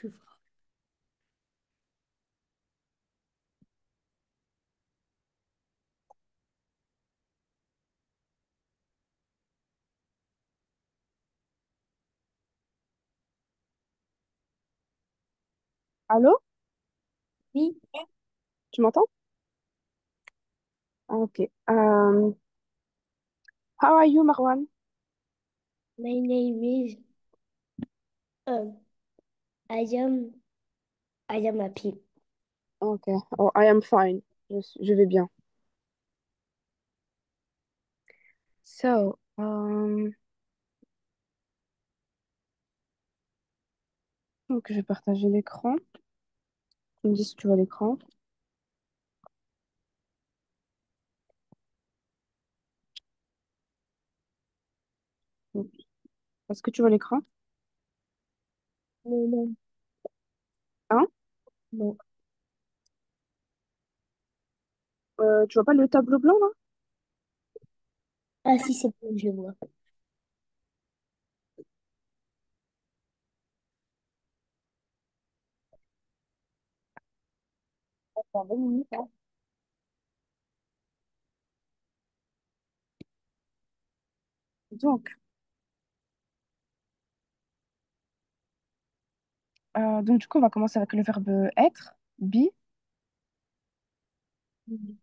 plus fort. Allô? Oui, Tu m'entends? Ah, ok. How are you, Marwan? my name is um, I am happy. Ok. Oh, I am fine. Je vais bien. So, donc je vais partager l'écran. Tu me dis si tu vois l'écran. Donc, est-ce que tu vois l'écran? Non, non, Hein? non. Tu vois pas le tableau blanc là? Ah si, c'est bon, je vois. Attends, 2 minutes, hein. Donc, du coup, on va commencer avec le verbe être, be. Mhm.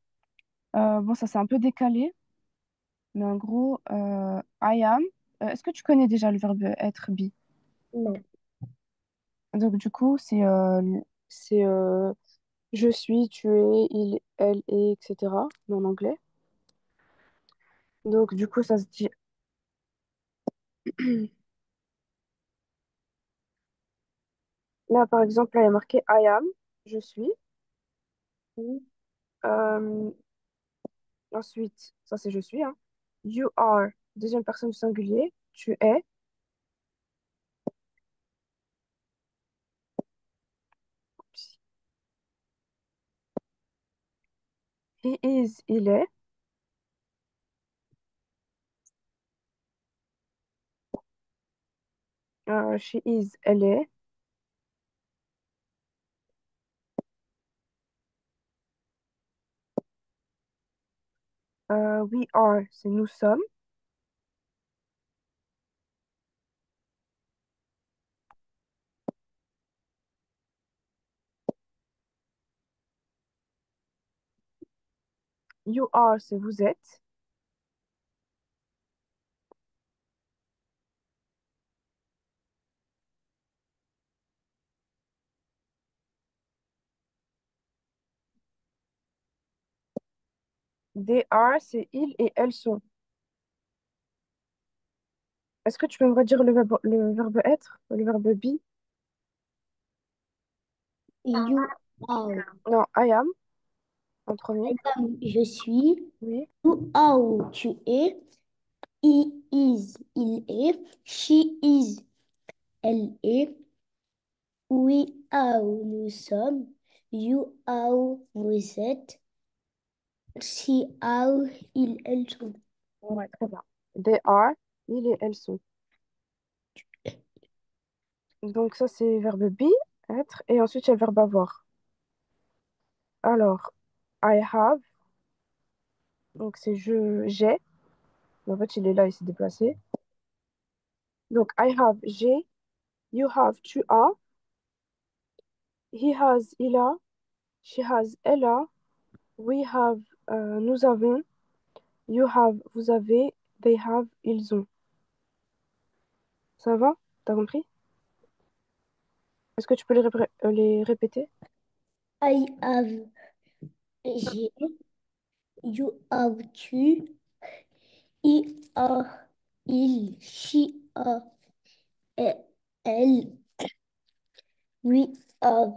Bon, ça c'est un peu décalé, mais en gros, I am. Est-ce que tu connais déjà le verbe être, be? Non. Donc, du coup, c'est je suis, tu es, il, elle est, etc. Mais en anglais. Donc, du coup, ça se dit. Là, par exemple, là, il y a marqué I am, je suis. Oui, Euh, Ensuite, ça c'est je suis, hein. You are, deuxième personne du singulier. Tu es. He is, il est. She is, elle est. We are, c'est nous sommes. You are, c'est vous êtes. They are, c'est ils et elles sont. Est-ce que tu peux me redire le verbe être, le verbe be? you are. Non, I am, en premier. I am, je suis. Oui. You are, tu es. He is, il est. She is, elle est. We are, nous sommes. You are, vous êtes. She are, ils, elles sont. Ouais, très bien. They are, ils et elles sont. Donc ça, c'est verbe be, être. Et ensuite, il y a le verbe avoir. Alors, I have, donc c'est j'ai. En fait, il est là, il s'est déplacé. Donc, I have, j'ai. You have, tu as. He has, il a. She has, elle a. We have, nous avons. You have, vous avez. They have, ils ont. Ça va? T'as compris? Est-ce que tu peux les répéter? I have, j'ai. You have, tu. I a, il. She a, elle. Elle. We have,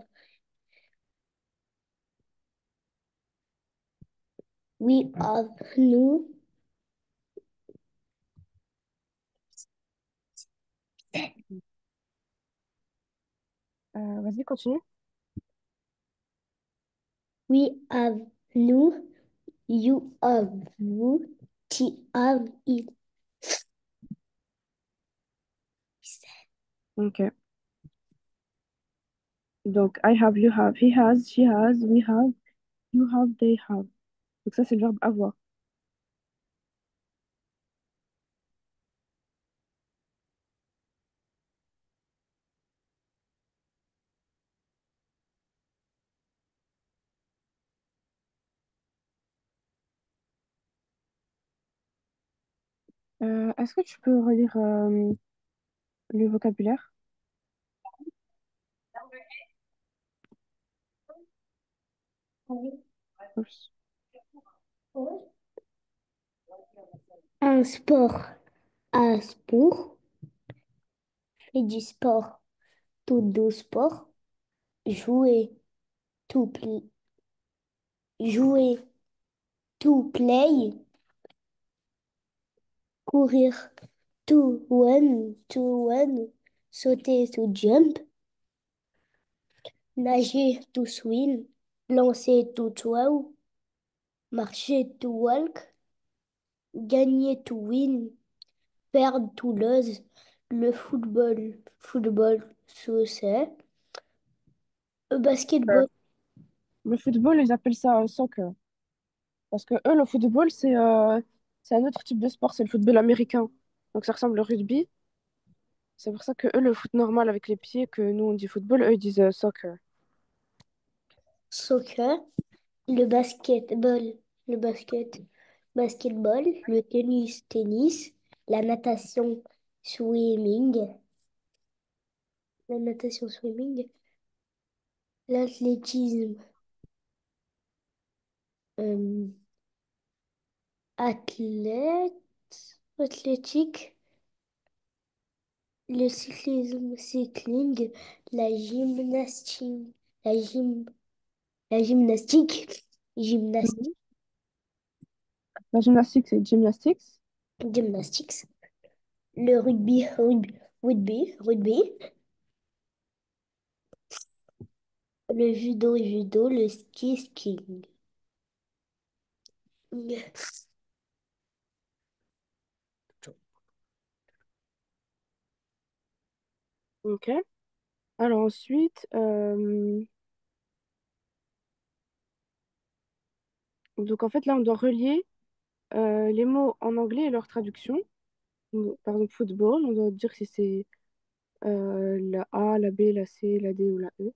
we have, nous. Vas-y, continue. We have, nous. You have, vous. She have, il. Ok. Donc, I have, you have, he has, she has, we have, you have, they have. Donc ça, c'est le verbe avoir. Est-ce que tu peux relire le vocabulaire? Oups. Un sport. Un sport. Fait du sport. Tout do sport. Jouer. To play. Jouer. To play. Courir. To run. To run. Sauter. To jump. Nager. To swim. Lancer. To throw. Marcher. To walk. Gagner. To win. Perdre. To lose. Le football. Football. Soccer. Basketball. Le football, ils appellent ça soccer. Parce que eux, le football, c'est un autre type de sport, c'est le football américain. Donc ça ressemble au rugby. C'est pour ça que eux, le foot normal avec les pieds, que nous on dit football, eux ils disent soccer. Soccer. Le basketball, le basketball, le tennis, la natation, swimming, la natation, swimming, l'athlétisme, euh, athlète, athlétique, le cyclisme, cycling, la gymnastique, la gym, la gymnastique, Mhm. gymnastique, La gymnastique, c'est gymnastics. gymnastics, le rugby, le judo, le skiing. Ok. Alors ensuite, donc en fait là, on doit relier les mots en anglais et leur traduction. Donc, par exemple, football, on doit dire si c'est la A, la B, la C, la D ou la E.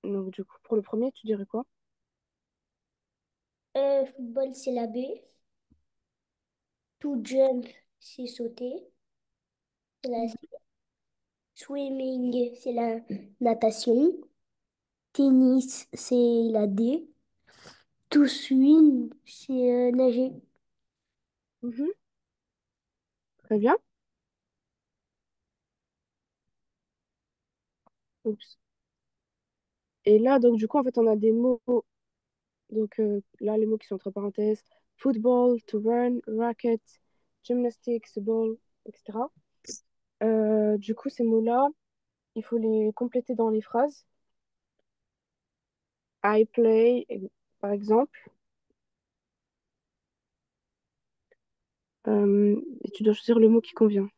Donc du coup, pour le premier, tu dirais quoi? Football, c'est la B. To jump, c'est sauter. C'est la C. Mhm. Swimming, c'est la natation. Tennis, c'est la D. To swim, c'est nager. Mhm. Très bien. Oups. Et là, donc du coup, en fait, on a des mots. Donc là, les mots qui sont entre parenthèses, football, to run, racket, gymnastics, ball, etc. Du coup, ces mots-là, il faut les compléter dans les phrases. I play, par exemple. Et tu dois choisir le mot qui convient.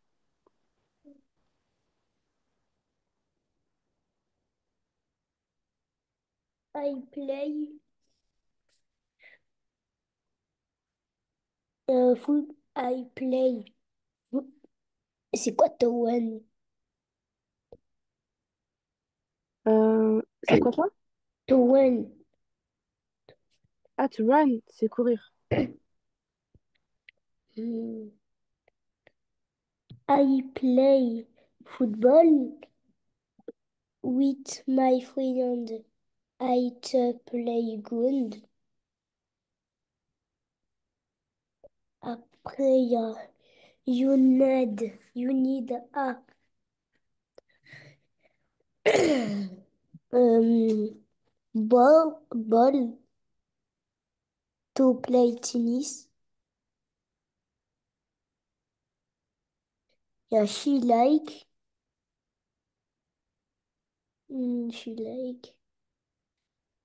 I play. I play. C'est quoi to win? C'est quoi ça? To win. Ah, to run, c'est courir. Hmm. I play football with my friend. I play good. Après, il y a you need a ball to play tennis. Il y a she like.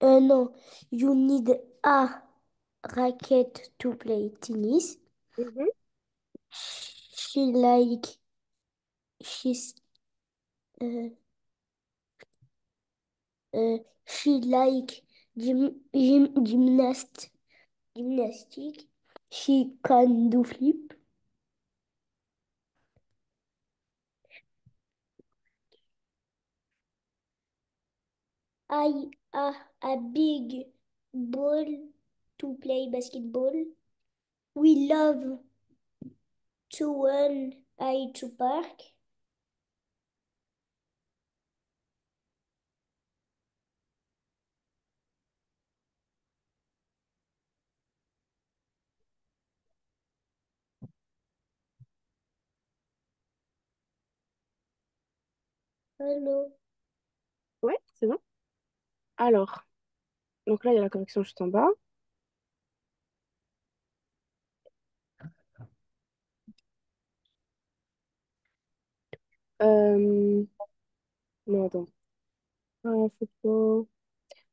Non, you need a racket to play tennis. Mhm. She like she's, uh, she like gymnastic. She can do flip. I a big ball to play basketball. We love to run I to park. Hello. Ouais, c'est bon. Alors, donc là, il y a la correction juste en bas. Euh, Non, attends. Football.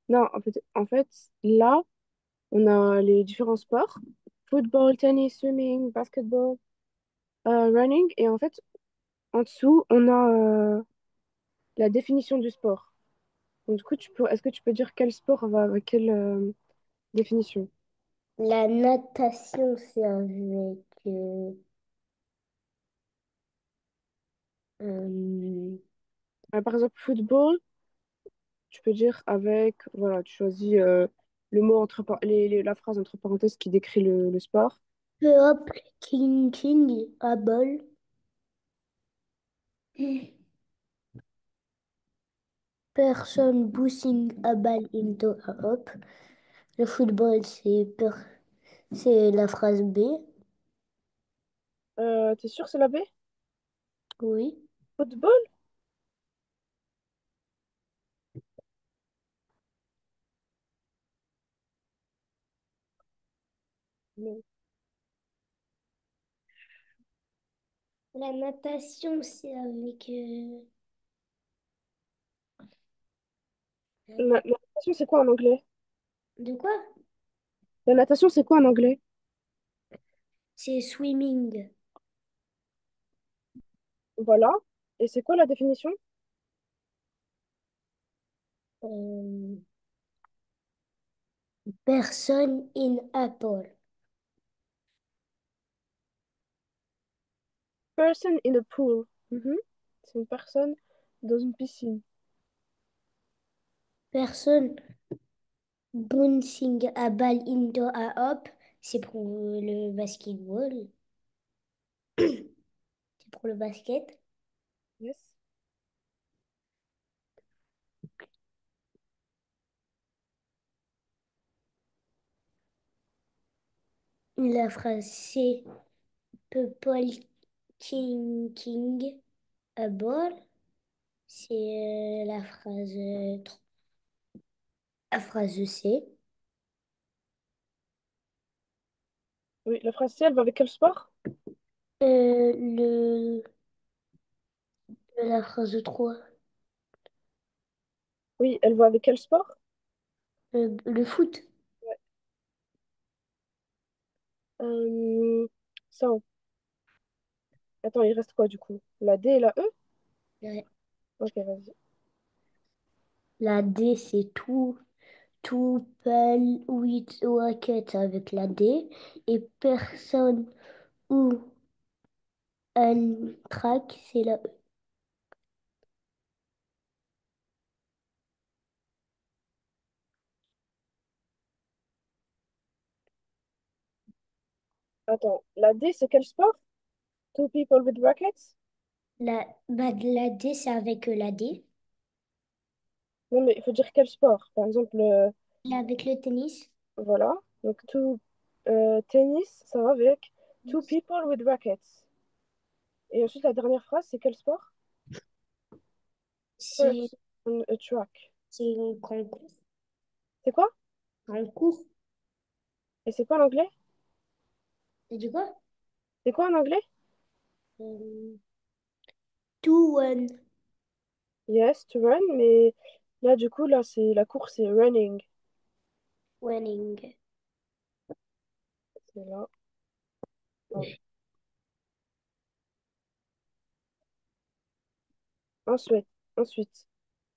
Non, en fait, là, on a les différents sports. Football, tennis, swimming, basketball, running. Et en fait, en dessous, on a la définition du sport. Donc, du coup, est-ce que tu peux dire quel sport va avec quelle définition? La natation, c'est avec euh, Par exemple, football, tu peux dire avec, voilà, tu choisis le mot la phrase entre parenthèses qui décrit le sport. hop, king, à ball. Personne boosting a balle into a hop. Le football, c'est la phrase B. T'es sûr c'est la B? Oui. Football? Non. La natation, c'est avec... La natation, c'est quoi en anglais? De quoi? La natation, c'est quoi en anglais? C'est swimming. Voilà. Et c'est quoi la définition? Euh, Person in apple. Person in a pool. Mhm. C'est une personne dans une piscine. Personne bouncing a balle into a hop. C'est pour le basketball. C'est pour le basket. Yes. La phrase c'est People King a ball. C'est la phrase C. Oui, la phrase C, elle va avec quel sport? Le, la phrase 3. Oui, elle va avec quel sport? Le foot. Ouais. Euh, ça, attends, il reste quoi du coup? La D et la E? Ouais. Ok, vas-y. La D, c'est tout pal with racket avec la D. Et personne ou un track, c'est la E. Attends, la D, c'est quel sport? Two people with rackets? La D, c'est avec la D. Non, mais il faut dire quel sport. Par exemple, Là, avec le tennis. voilà. Donc, tennis, ça va avec two people with rackets. Et ensuite, la dernière phrase, c'est quel sport? C'est Person on a track. c'est un concours. C'est quoi? Un cours. Et c'est quoi l'anglais? T'as dit quoi? C'est quoi en anglais? Euh, Two one. Yes, to run, mais là, du coup, là, c'est la course, c'est running. Winning. C'est là. Hop. Ensuite, ensuite.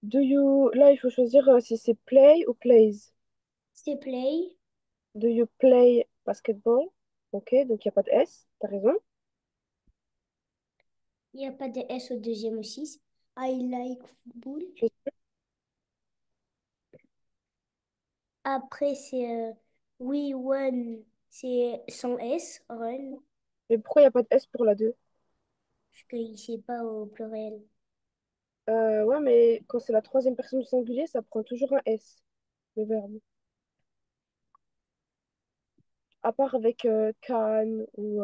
Là, il faut choisir si c'est play ou plays. C'est play. Do you play basketball? Ok, donc il n'y a pas de S, t'as raison. Il n'y a pas de S au deuxième aussi. I like football. Après, c'est we won. C'est sans S, run. Mais pourquoi il n'y a pas de S pour la 2? Parce qu'il c'est pas au pluriel. Ouais, mais quand c'est la troisième personne du singulier, ça prend toujours un S, le verbe. À part avec can ou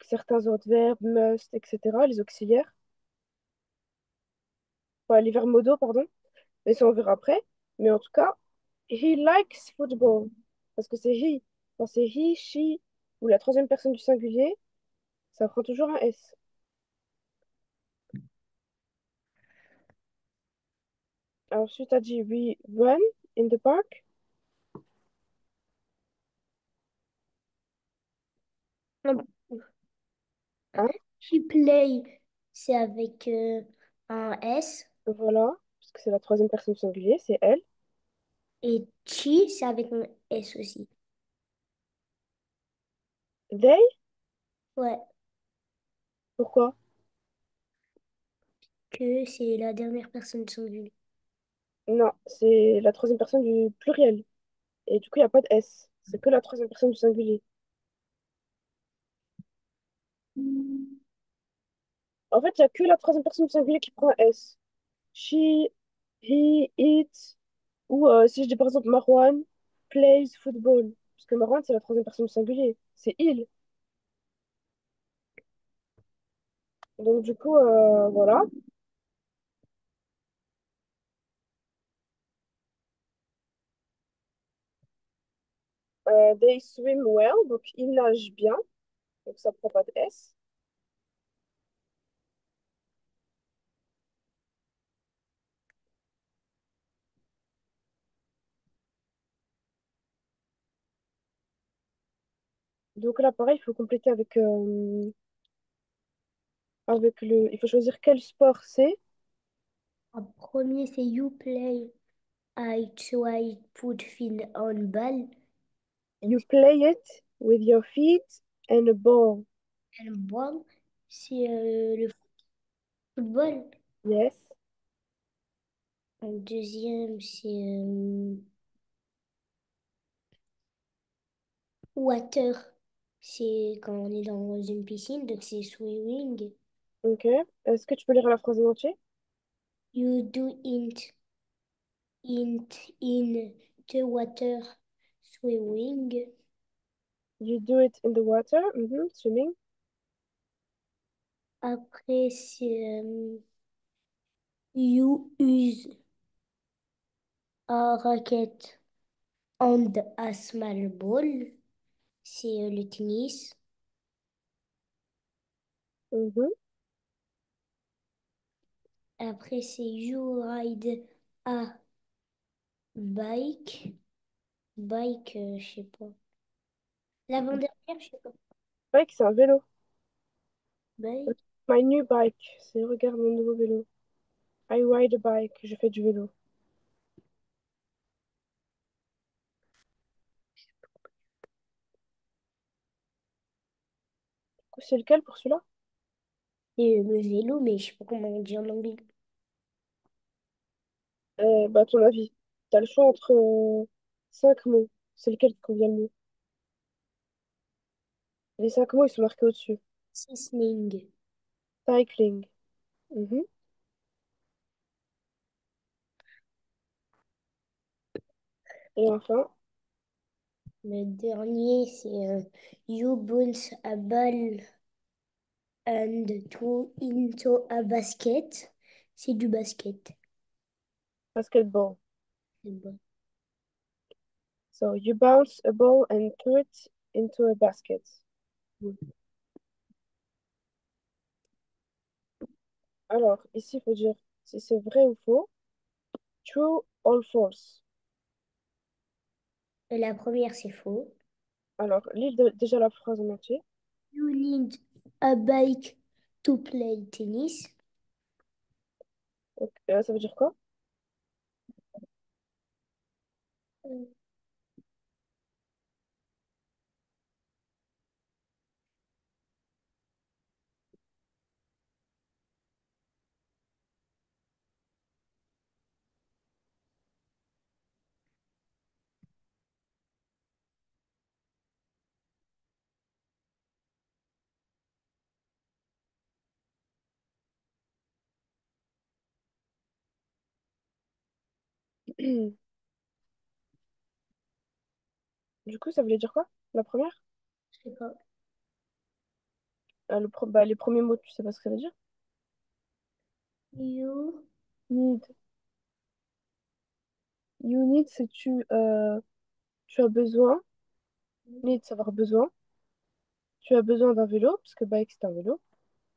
certains autres verbes, must, etc., les auxiliaires. Enfin, les verbes modaux, pardon. Mais ça, on verra après. Mais en tout cas, he likes football. Parce que c'est he. Quand c'est he, she, ou la troisième personne du singulier, ça prend toujours un S. Alors, ensuite, tu as dit we run in the park. Non, Hein? he play, c'est avec un S. Voilà. Parce que c'est la troisième personne du singulier, c'est elle. Et chi, c'est avec un S aussi. They, Ouais, pourquoi? que c'est la dernière personne singulière. Non, c'est la troisième personne du pluriel. Et du coup, il n'y a pas de S. C'est que la troisième personne du singulier. En fait, il n'y a que la troisième personne du singulier qui prend un S. She, he, it. Ou si je dis par exemple Marwan plays football. Parce que Marwan, c'est la troisième personne du singulier. C'est il. Donc du coup, voilà. They swim well. Donc ils nagent bien. Donc ça prend pas de S. Donc là, pareil, il faut compléter avec le... Il faut choisir quel sport c'est. En premier, c'est you play. I try put fin on ball You play it with your feet and a ball. and ball. C'est le football. Yes. En deuxième, c'est water. C'est quand on est dans une piscine, donc c'est swimming. Ok. Est-ce que tu peux lire la phrase en entier? You do it in the water swimming. You do it in the water. Swimming. Après, c'est you use a racket and a small ball. C'est le tennis. Mhm. Après, c'est you ride a bike. Bike, je sais pas. L'avant-dernière, je sais pas. Bike, c'est un vélo. Bike. My new bike. C'est regarde mon nouveau vélo. I ride a bike. Je fais du vélo. Du coup, c'est lequel pour celui-là? Et le vélo, mais je sais pas comment on dit en anglais. Bah, à ton avis, t'as le choix entre 5 mots. C'est lequel qui convient le mieux? Les 5 mots, ils sont marqués au-dessus. Listening. Cycling. Mhm. Et enfin, Le dernier, c'est you bounce a ball and throw into a basket. C'est du basket. basketball. C'est bon. So, you bounce a ball and throw it into a basket. Alors, ici, il faut dire si c'est vrai ou faux. True or false. Et la première, c'est faux. Alors, lis déjà la phrase en entier. You need a bike to play tennis. Donc, ça veut dire quoi? Du coup, ça voulait dire quoi? La première? Je sais pas. Les premiers mots, tu sais pas ce que ça veut dire? You Need. You need, c'est tu as besoin. Need, savoir besoin. Tu as besoin d'un vélo, parce que bike, c'est un vélo.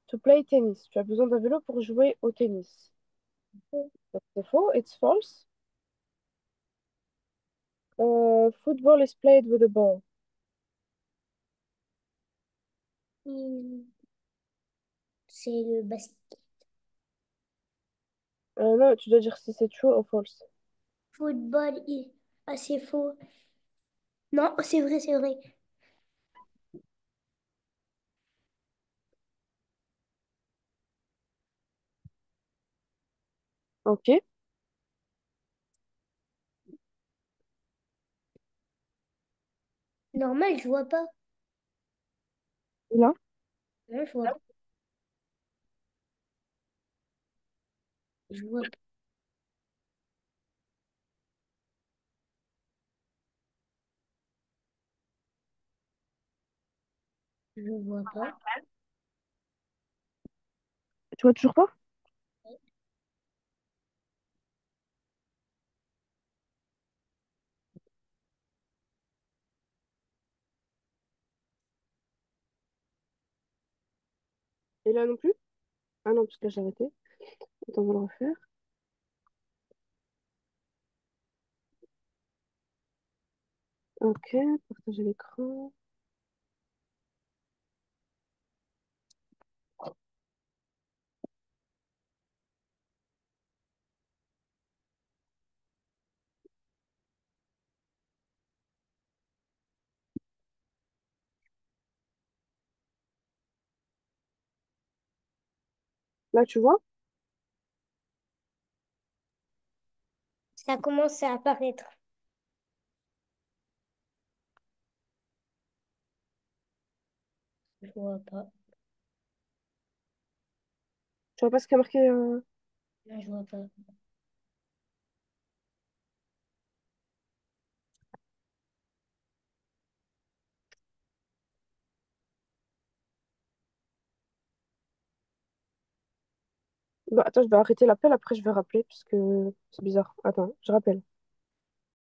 To play tennis. Tu as besoin d'un vélo pour jouer au tennis. Donc, c'est faux. It's false. Football is played with a ball. is- c'est le basket. Non, tu dois dire si c'est true ou false. Football is... Ah, c'est faux. Non, c'est vrai, c'est vrai. Ok. Normal, je vois pas. Là. Non, je vois pas. Je vois pas. Je vois pas. Tu vois toujours pas? Et là non plus? Ah non, parce que là, j'ai arrêté. Attends, on va le refaire. Ok, partager l'écran. Là, tu vois? Ça commence à apparaître. Je vois pas. Tu vois pas ce qui est marqué Non, je vois pas. Bah, attends, je vais arrêter l'appel, après je vais rappeler, parce que c'est bizarre. Attends, je rappelle.